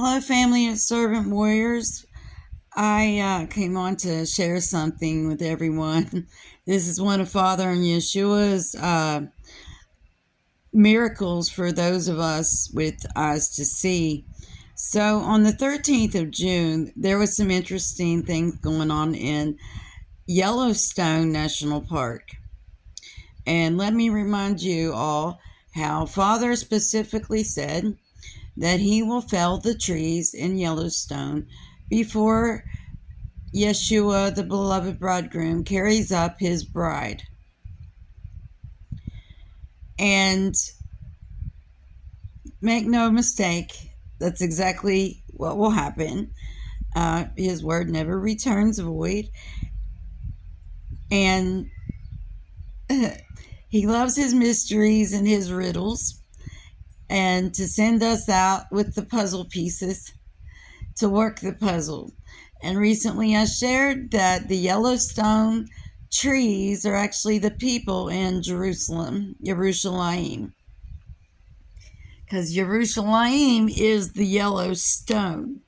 Hello, family and servant warriors. I came on to share something with everyone. This is one of Father and Yeshua's miracles for those of us with eyes to see. So, on the 13th of June, there was some interesting things going on in Yellowstone National Park. And let me remind you all how Father specifically said that he will fell the trees in Yellowstone before Yeshua, the beloved bridegroom, carries up his bride. And make no mistake, that's exactly what will happen. His word never returns void. And he loves his mysteries and his riddles, and to send us out with the puzzle pieces to work the puzzle. And recently I shared that the Yellowstone trees are actually the people in Jerusalem, because Jerusalem is the Yellowstone.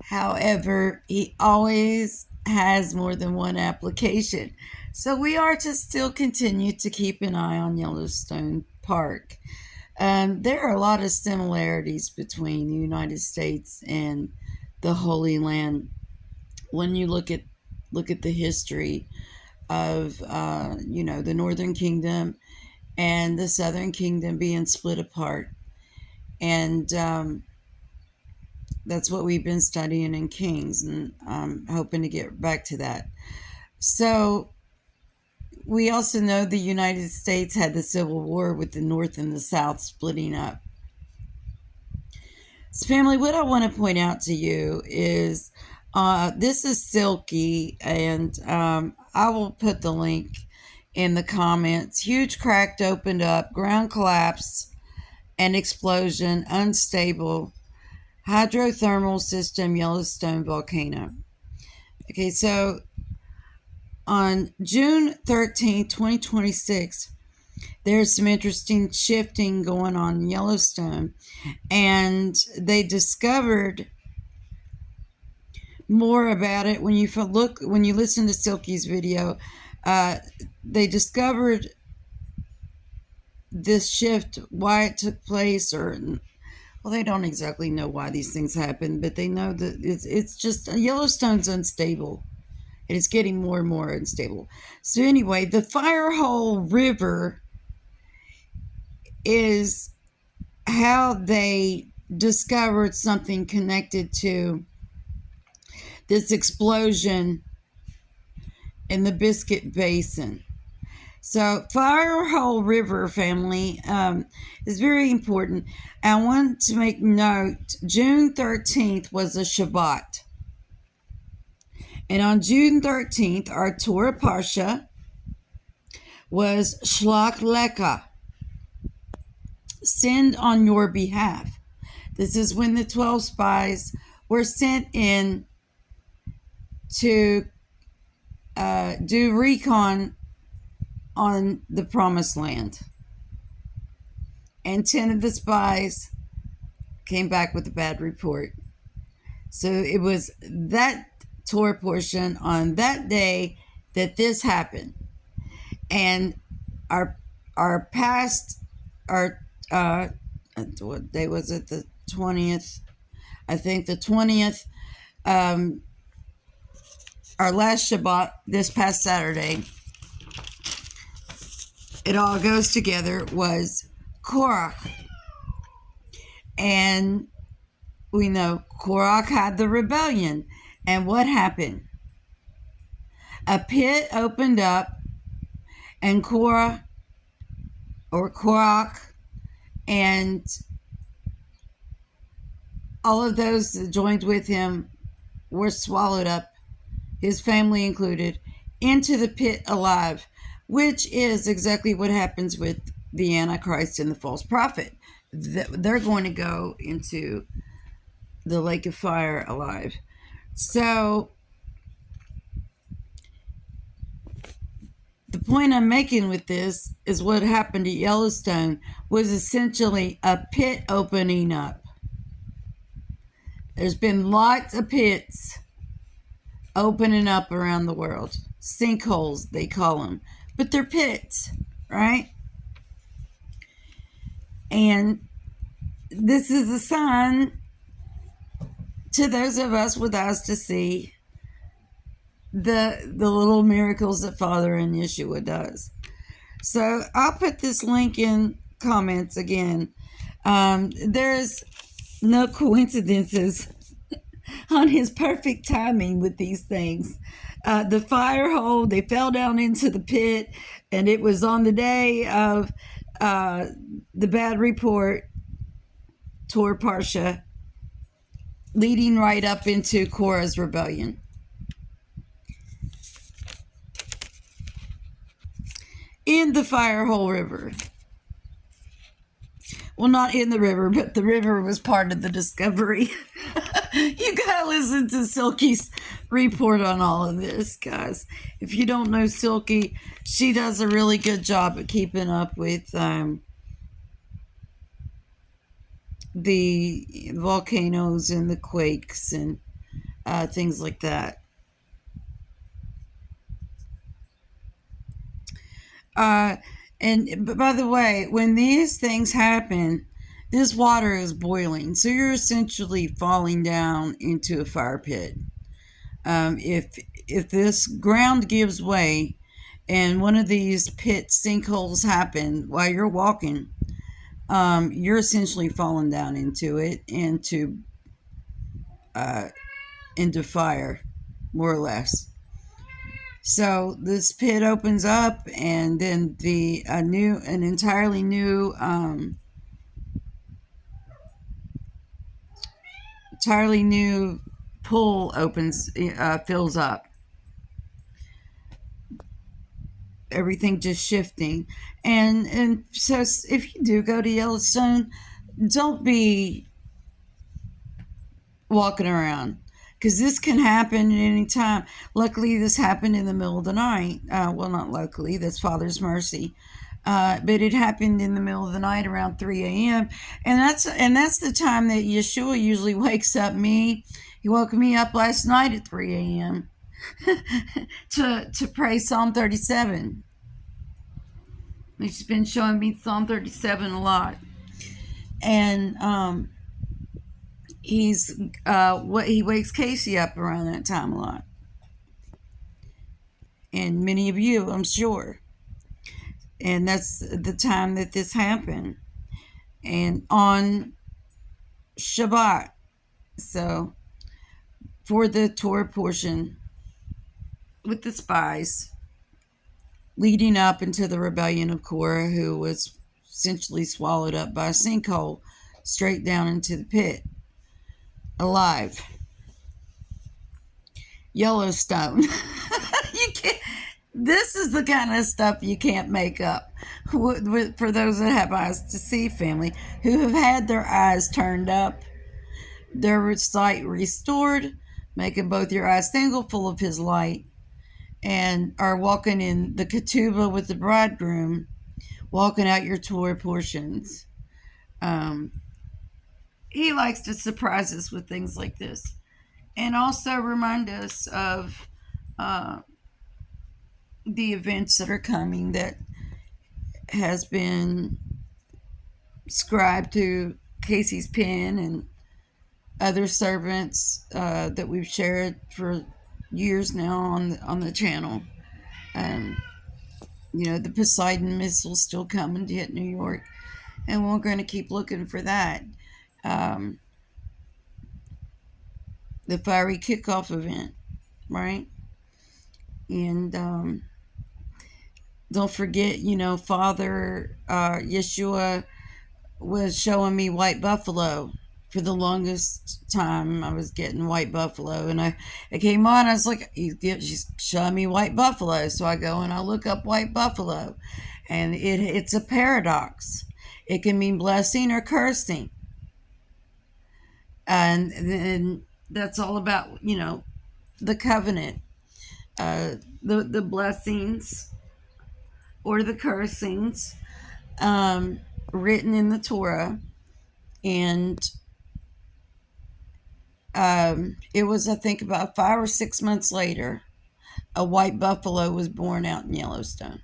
However, he always has more than one application. So we are to still continue to keep an eye on Yellowstone Park. There are a lot of similarities between the United States and the Holy Land when you look at the history of the Northern Kingdom and the Southern Kingdom being split apart, and that's what we've been studying in Kings, and I'm hoping to get back to that. So we also know the United States had the Civil War with the North and the South splitting up. So family, what I want to point out to you is this is Silky, and I will put the link in the comments. Huge crack opened up, ground collapse, and explosion, unstable, hydrothermal system, Yellowstone volcano. Okay, so on June 13, 2026, there's some interesting shifting going on in Yellowstone, and they discovered more about it when you listen to Silky's video. They discovered this shift, why it took place, or well, they don't exactly know why these things happen, but they know that it's just Yellowstone's unstable. It is getting more and more unstable. So anyway, the Firehole River is how they discovered something connected to this explosion in the Biscuit Basin. So Firehole River, family, is very important. I want to make note, June 13th was a Shabbat. And on June 13th, our Torah Parsha was Shlach Lecha, send on your behalf. This is when the 12 spies were sent in to do recon on the Promised Land. And 10 of the spies came back with a bad report. So it was that Torah portion on that day that this happened. And our what day was it? The 20th. I think the 20th. Our last Shabbat this past Saturday, it all goes together, was Korach. And we know Korach had the rebellion. And what happened? A pit opened up, and Korach and all of those that joined with him were swallowed up, his family included, into the pit alive, which is exactly what happens with the Antichrist and the false prophet. They're going to go into the lake of fire alive. So the point I'm making with this is what happened at Yellowstone was essentially a pit opening up. There's been lots of pits opening up around the world. Sinkholes, they call them. But they're pits, right? And this is a sign to those of us with eyes to see the little miracles that Father and Yeshua does. So I'll put this link in comments again. There's no coincidences on his perfect timing with these things. The fire hole, they fell down into the pit, and it was on the day of the bad report, Tor Parsha, leading right up into Korah's rebellion. In the Firehole River. Well, not in the river, but the river was part of the discovery. You gotta listen to Silky's report on all of this, guys. If you don't know Silky, she does a really good job at keeping up with the volcanoes and the quakes and things like that. But by the way, when these things happen, this water is boiling, so you're essentially falling down into a fire pit. If this ground gives way, and one of these pit sinkholes happen while you're walking, you're essentially falling down into it, into fire, more or less. So this pit opens up, and then an entirely new pool opens, fills up. Everything just shifting, and so if you do go to Yellowstone, don't be walking around, because this can happen at any time. Luckily, this happened in the middle of the night. Well, not luckily, that's Father's mercy. But it happened in the middle of the night around 3 a.m. And that's the time that Yeshua usually wakes up me. He woke me up last night at 3 a.m. to pray Psalm 37. He's been showing me Psalm 37 a lot. And he wakes Casey up around that time a lot. And many of you, I'm sure. And that's the time that this happened. And on Shabbat. So for the Torah portion with the spies leading up into the rebellion of Korah, who was essentially swallowed up by a sinkhole straight down into the pit, alive. Yellowstone. You can't. This is the kind of stuff you can't make up. For those that have eyes to see, family who have had their eyes turned up, their sight restored, making both your eyes single, full of His light, and are walking in the ketubah with the bridegroom, walking out your Torah portions. He likes to surprise us with things like this, and also remind us of the events that are coming that has been scribed to Casey's pen and other servants that we've shared for years now on the channel. The Poseidon missile still coming to hit New York, and we're going to keep looking for that. The fiery kickoff event, right? And don't forget, Father Yeshua was showing me white buffalo. For the longest time, I was getting white buffalo, and I came on. I was like, "She's showing me white buffalo." So I go and I look up white buffalo, and it's a paradox. It can mean blessing or cursing, and then that's all about the covenant, the blessings or the cursings written in the Torah, and it was, I think, about 5 or 6 months later, a white buffalo was born out in Yellowstone.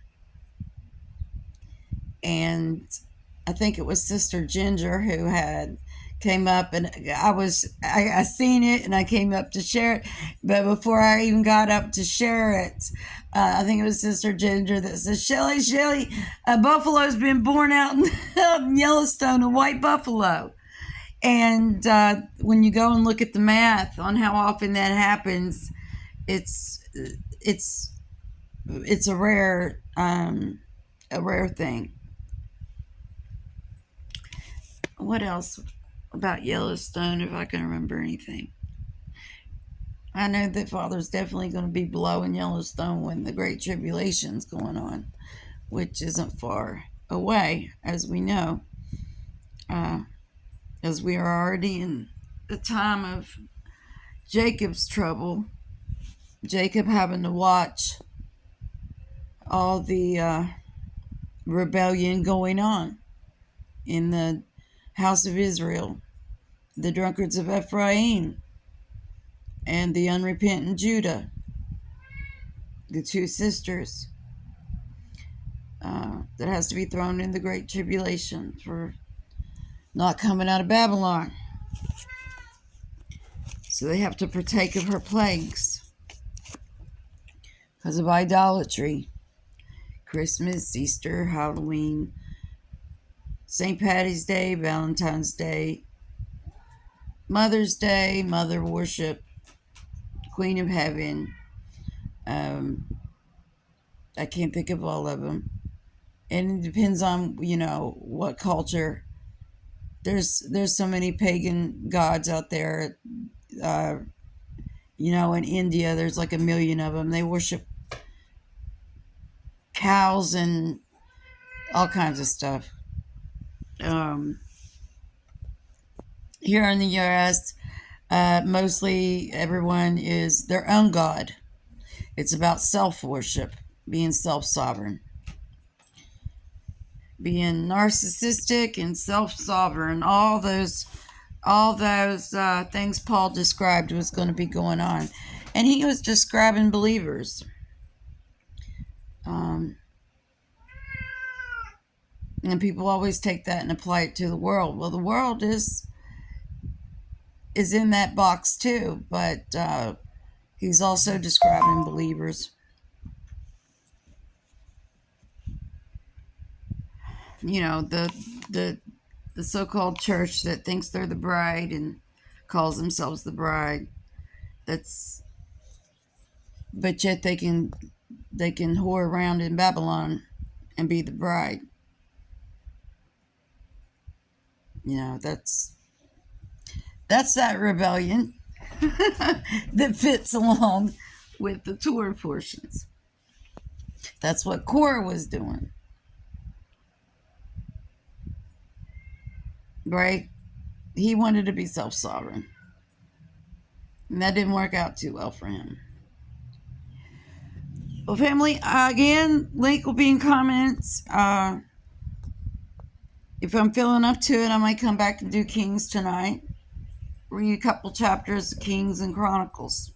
And I think it was Sister Ginger who had came up, and I seen it and I came up to share it, but before I even got up to share it, I think it was Sister Ginger that said, Shelly, a buffalo's been born out in Yellowstone, a white buffalo. And when you go and look at the math on how often that happens, it's it's it's a rare thing. What else about Yellowstone, if I can remember anything? I know that Father's definitely going to be below in Yellowstone when the Great Tribulation's going on, which isn't far away, as we know, uh, as we are already in the time of Jacob's trouble. Jacob having to watch all the rebellion going on in the house of Israel, the drunkards of Ephraim, and the unrepentant Judah, the two sisters, that has to be thrown in the great tribulation for not coming out of Babylon. So they have to partake of her plagues because of idolatry. Christmas, Easter, Halloween, St. Patty's Day, Valentine's Day, Mother's Day, Mother Worship, Queen of Heaven. I can't think of all of them. And it depends on, what culture. There's so many pagan gods out there. In India, there's like 1 million of them. They worship cows and all kinds of stuff. Here in the U.S., mostly everyone is their own god. It's about self-worship, being self-sovereign, being narcissistic and self-sovereign. All those things Paul described was going to be going on, and he was describing believers. And people always take that and apply it to the world. Well, the world is in that box too, but he's also describing believers. The so-called church that thinks they're the bride and calls themselves the bride. But yet they can whore around in Babylon and be the bride. That's that rebellion that fits along with the Torah portions. That's what Korah was doing. Right? He wanted to be self-sovereign. And that didn't work out too well for him. Well, family, again, link will be in comments. If I'm feeling up to it, I might come back and do Kings tonight. Read a couple chapters of Kings and Chronicles.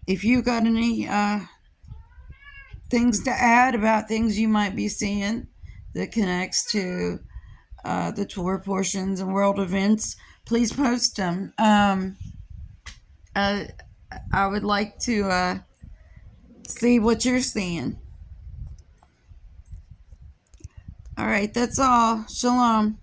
If you got any things to add about things you might be seeing that connects to the tour portions and world events, please post them. I would like to see what you're seeing. All right, that's all. Shalom.